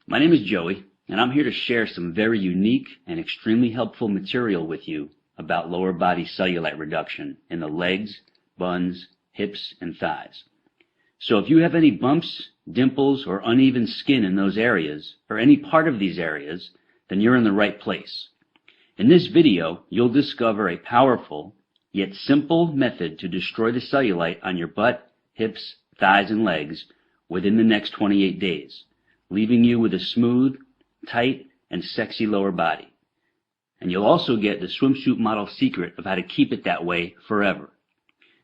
My name is Joey, and I'm here to share some very unique and extremely helpful material with you about lower body cellulite reduction in the legs, buns, hips, and thighs. So if you have any bumps, dimples, or uneven skin in those areas, or any part of these areas, then you're in the right place. In this video, you'll discover a powerful, yet simple method to destroy the cellulite on your butt, hips, thighs, and legs within the next 28 days, leaving you with a smooth, tight, and sexy lower body. And you'll also get the swimsuit model secret of how to keep it that way forever.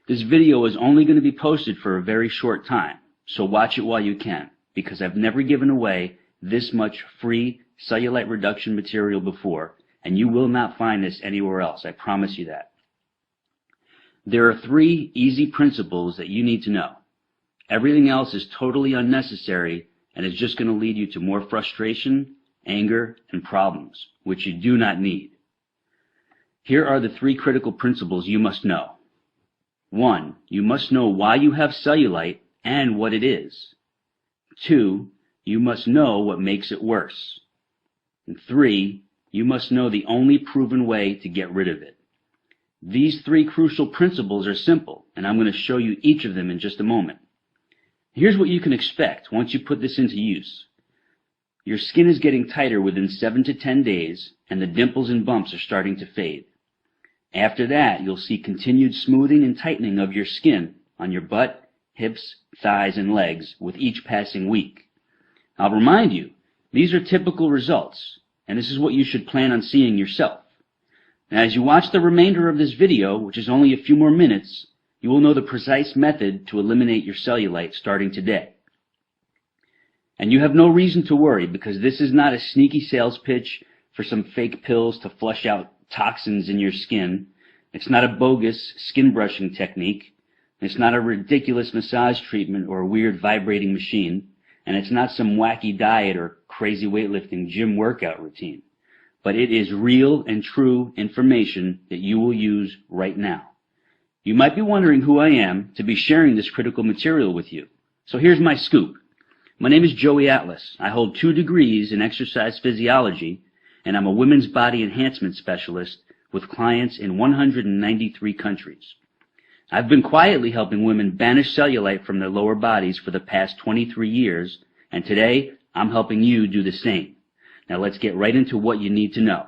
This video is only going to be posted for a very short time, so watch it while you can, because I've never given away this much free cellulite reduction material before, and you will not find this anywhere else, I promise you that. There are 3 easy principles that you need to know. Everything else is totally unnecessary and is just going to lead you to more frustration, anger, and problems, which you do not need. Here are the 3 critical principles you must know. 1. You must know why you have cellulite and what it is. 2. You must know what makes it worse. And 3. You must know the only proven way to get rid of it. These 3 crucial principles are simple, and I'm going to show you each of them in just a moment. Here's what you can expect once you put this into use. Your skin is getting tighter within 7 to 10 days, and the dimples and bumps are starting to fade. After that, you'll see continued smoothing and tightening of your skin on your butt, hips, thighs, and legs with each passing week. I'll remind you, these are typical results, and this is what you should plan on seeing yourself. Now, as you watch the remainder of this video, which is only a few more minutes, you will know the precise method to eliminate your cellulite starting today. And you have no reason to worry, because this is not a sneaky sales pitch for some fake pills to flush out toxins in your skin. It's not a bogus skin brushing technique. It's not a ridiculous massage treatment or a weird vibrating machine. And it's not some wacky diet or crazy weightlifting gym workout routine. But it is real and true information that you will use right now. You might be wondering who I am to be sharing this critical material with you. So here's my scoop. My name is Joey Atlas. I hold 2 degrees in exercise physiology, and I'm a women's body enhancement specialist with clients in 193 countries. I've been quietly helping women banish cellulite from their lower bodies for the past 23 years, and today I'm helping you do the same. Now let's get right into what you need to know.